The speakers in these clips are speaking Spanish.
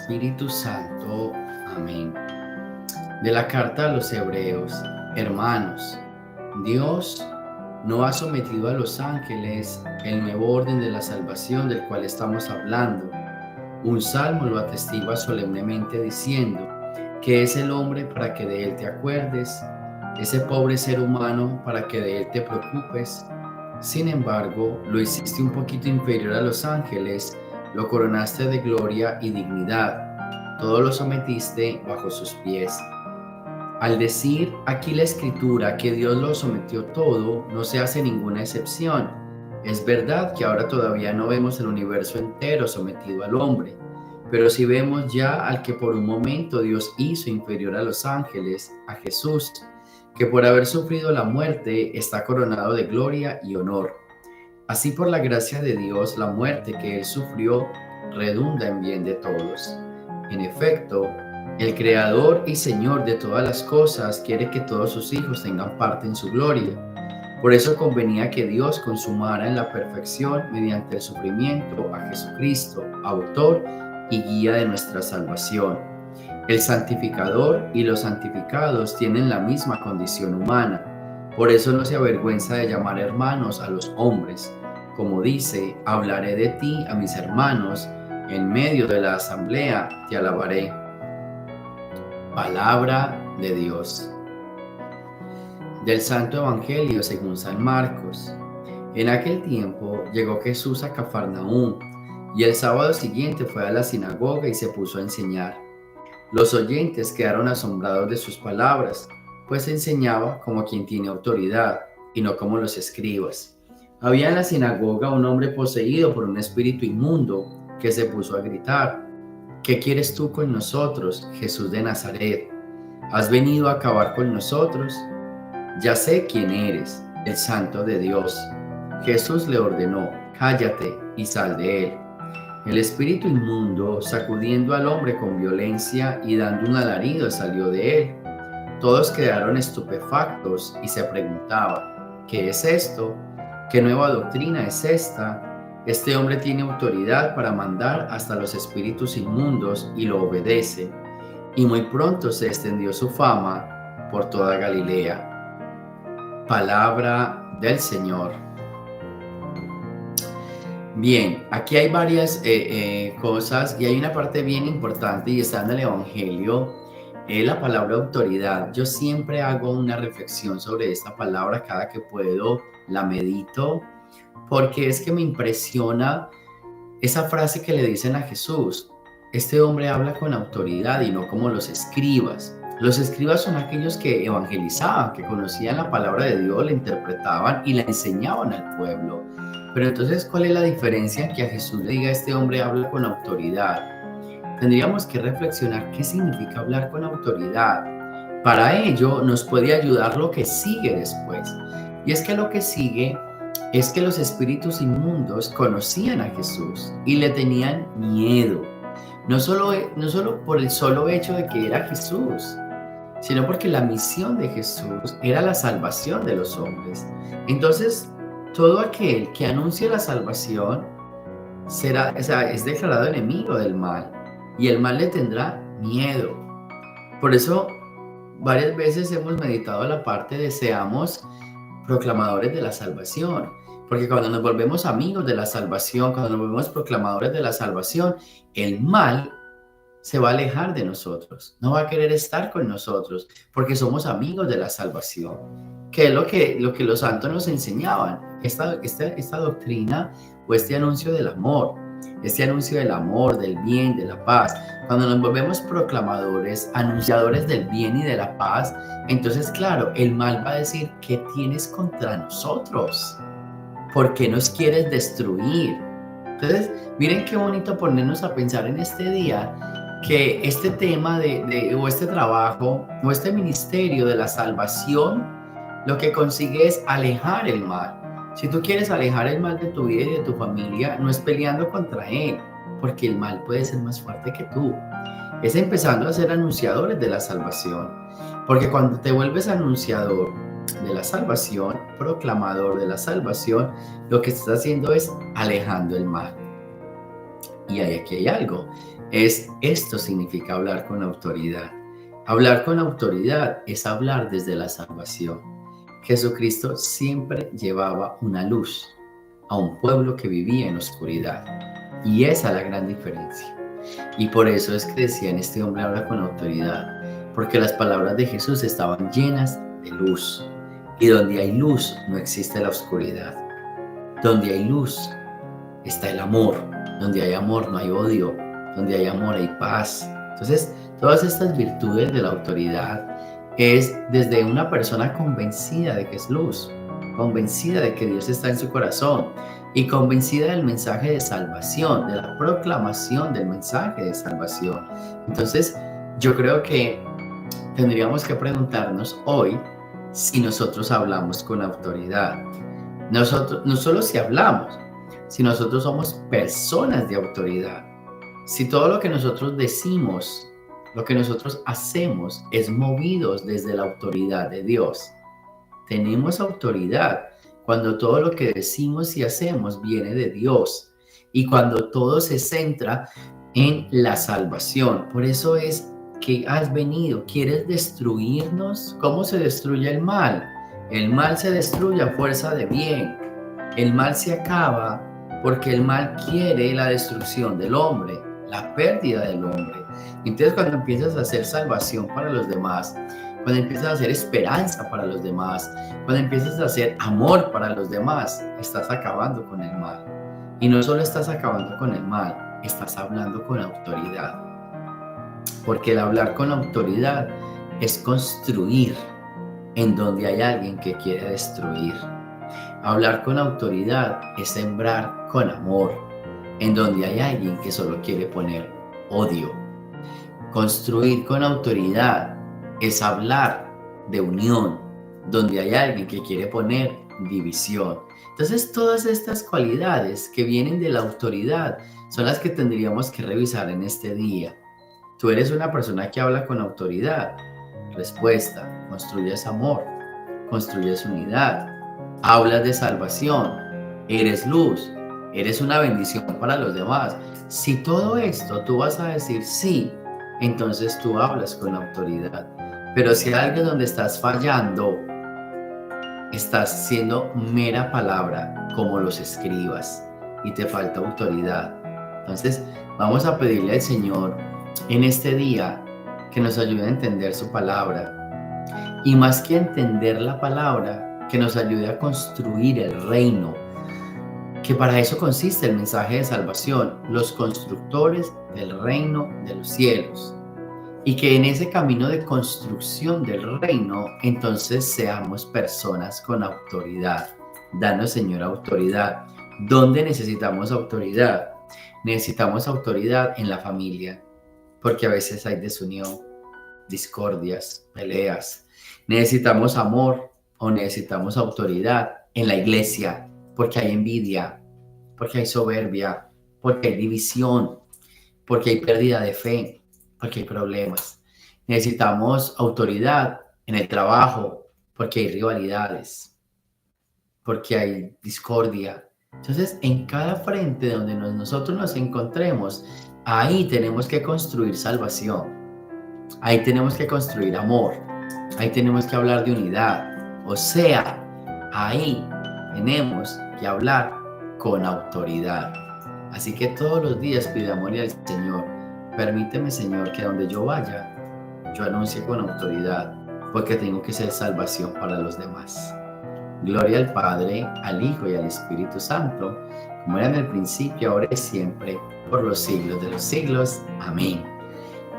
Espíritu Santo. Amén. De la carta a los Hebreos. Hermanos, Dios no ha sometido a los ángeles el nuevo orden de la salvación del cual estamos hablando. Un salmo lo atestigua solemnemente diciendo que es el hombre para que de él te acuerdes, ese pobre ser humano para que de él te preocupes. Sin embargo, lo hiciste un poquito inferior a los ángeles, lo coronaste de gloria y dignidad, todo lo sometiste bajo sus pies. Al decir aquí la Escritura que Dios lo sometió todo, no se hace ninguna excepción. Es verdad que ahora todavía no vemos el universo entero sometido al hombre, pero sí vemos ya al que por un momento Dios hizo inferior a los ángeles, a Jesús, que por haber sufrido la muerte está coronado de gloria y honor. Así por la gracia de Dios, la muerte que Él sufrió redunda en bien de todos. En efecto, el Creador y Señor de todas las cosas quiere que todos sus hijos tengan parte en su gloria. Por eso convenía que Dios consumara en la perfección mediante el sufrimiento a Jesucristo, autor y guía de nuestra salvación. El santificador y los santificados tienen la misma condición humana. Por eso no se avergüenza de llamar hermanos a los hombres. Como dice, hablaré de ti a mis hermanos, en medio de la asamblea te alabaré. Palabra de Dios. Del Santo Evangelio según San Marcos. En aquel tiempo llegó Jesús a Cafarnaúm, y el sábado siguiente fue a la sinagoga y se puso a enseñar. Los oyentes quedaron asombrados de sus palabras, pues enseñaba como quien tiene autoridad y no como los escribas. Había en la sinagoga un hombre poseído por un espíritu inmundo que se puso a gritar: ¿Qué quieres tú con nosotros, Jesús de Nazaret? ¿Has venido a acabar con nosotros? Ya sé quién eres, el Santo de Dios. Jesús le ordenó: cállate y sal de él. El espíritu inmundo, sacudiendo al hombre con violencia y dando un alarido, salió de él. Todos quedaron estupefactos y se preguntaban: ¿qué es esto? ¿Qué nueva doctrina es esta? Este hombre tiene autoridad para mandar hasta los espíritus inmundos y lo obedece. Y muy pronto se extendió su fama por toda Galilea. Palabra del Señor. Bien, aquí hay varias cosas y hay una parte bien importante y está en el Evangelio, la palabra autoridad. Yo siempre hago una reflexión sobre esta palabra cada que puedo, la medito, porque es que me impresiona esa frase que le dicen a Jesús: este hombre habla con autoridad y no como los escribas. Los escribas son aquellos que evangelizaban, que conocían la palabra de Dios, la interpretaban y la enseñaban al pueblo. Pero entonces, ¿cuál es la diferencia que a Jesús le diga este hombre habla con autoridad? Tendríamos que reflexionar qué significa hablar con autoridad. Para ello nos puede ayudar lo que sigue después. Y es que lo que sigue es que los espíritus inmundos conocían a Jesús y le tenían miedo. No solo por el solo hecho de que era Jesús, sino porque la misión de Jesús era la salvación de los hombres. Entonces, todo aquel que anuncia la salvación es declarado enemigo del mal, y el mal le tendrá miedo. Por eso, varias veces hemos meditado la parte de seamos proclamadores de la salvación, porque cuando nos volvemos amigos de la salvación, cuando nos volvemos proclamadores de la salvación, el mal se va a alejar de nosotros, no va a querer estar con nosotros, porque somos amigos de la salvación, que es lo que los santos nos enseñaban, esta doctrina o este anuncio del amor, del bien, de la paz. Cuando nos volvemos proclamadores, anunciadores del bien y de la paz, entonces claro, el mal va a decir: ¿qué tienes contra nosotros? ¿Por qué nos quieres destruir? Entonces, miren qué bonito ponernos a pensar en este día que este tema o este trabajo o este ministerio de la salvación lo que consigue es alejar el mal. Si tú quieres alejar el mal de tu vida y de tu familia, no es peleando contra él, porque el mal puede ser más fuerte que tú. Es empezando a ser anunciadores de la salvación, porque cuando te vuelves anunciador de la salvación, proclamador de la salvación, lo que estás haciendo es alejando el mal. Y aquí hay algo. Esto significa hablar con autoridad. Hablar con autoridad es hablar desde la salvación. Jesucristo siempre llevaba una luz a un pueblo que vivía en oscuridad. Y esa es la gran diferencia. Y por eso es que decían, este hombre habla con autoridad, porque las palabras de Jesús estaban llenas de luz. Y donde hay luz no existe la oscuridad. Donde hay luz está el amor. Donde hay amor no hay odio. Donde hay amor hay paz. Entonces, todas estas virtudes de la autoridad es desde una persona convencida de que es luz, convencida de que Dios está en su corazón y convencida del mensaje de salvación, de la proclamación del mensaje de salvación. Entonces, yo creo que tendríamos que preguntarnos hoy si nosotros hablamos con autoridad. Nosotros, no solo si hablamos, si nosotros somos personas de autoridad. Si todo lo que nosotros decimos, lo que nosotros hacemos es movidos desde la autoridad de Dios. Tenemos autoridad cuando todo lo que decimos y hacemos viene de Dios y cuando todo se centra en la salvación. Por eso es que has venido. ¿Quieres destruirnos? ¿Cómo se destruye el mal? El mal se destruye a fuerza de bien. El mal se acaba porque el mal quiere la destrucción del hombre, la pérdida del hombre. Entonces, cuando empiezas a hacer salvación para los demás, cuando empiezas a hacer esperanza para los demás, cuando empiezas a hacer amor para los demás, estás acabando con el mal. Y no solo estás acabando con el mal, estás hablando con autoridad. Porque el hablar con autoridad es construir en donde hay alguien que quiere destruir. Hablar con autoridad es sembrar con amor en donde hay alguien que solo quiere poner odio. Construir con autoridad es hablar de unión, donde hay alguien que quiere poner división. Entonces, todas estas cualidades que vienen de la autoridad son las que tendríamos que revisar en este día. ¿Tú eres una persona que habla con autoridad? Respuesta: construyes amor, construyes unidad, hablas de salvación, eres luz, eres una bendición para los demás. Si todo esto tú vas a decir sí, entonces tú hablas con autoridad. Pero si hay algo donde estás fallando, estás siendo mera palabra como los escribas y te falta autoridad. Entonces vamos a pedirle al Señor en este día que nos ayude a entender su palabra y más que entender la palabra, que nos ayude a construir el reino, que para eso consiste el mensaje de salvación, los constructores del reino de los cielos. Y que en ese camino de construcción del reino, entonces seamos personas con autoridad. Danos, Señor, autoridad. ¿Dónde necesitamos autoridad? Necesitamos autoridad en la familia, porque a veces hay desunión, discordias, peleas. Necesitamos amor o necesitamos autoridad en la iglesia, porque hay envidia, porque hay soberbia, porque hay división, porque hay pérdida de fe, porque hay problemas. Necesitamos autoridad en el trabajo, porque hay rivalidades, porque hay discordia. Entonces, en cada frente donde nosotros nos encontremos, ahí tenemos que construir salvación. Ahí tenemos que construir amor. Ahí tenemos que hablar de unidad. O sea, ahí tenemos que hablar con autoridad. Así que todos los días pidámosle al Señor: permíteme, Señor, que donde yo vaya, yo anuncie con autoridad, porque tengo que ser salvación para los demás. Gloria al Padre, al Hijo y al Espíritu Santo, como era en el principio, ahora y siempre, por los siglos de los siglos. Amén.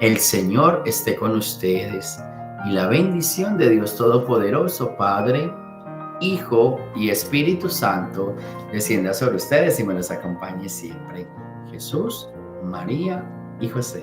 El Señor esté con ustedes, y la bendición de Dios Todopoderoso, Padre, Hijo y Espíritu Santo, descienda sobre ustedes y me los acompañe siempre. Jesús, María y José.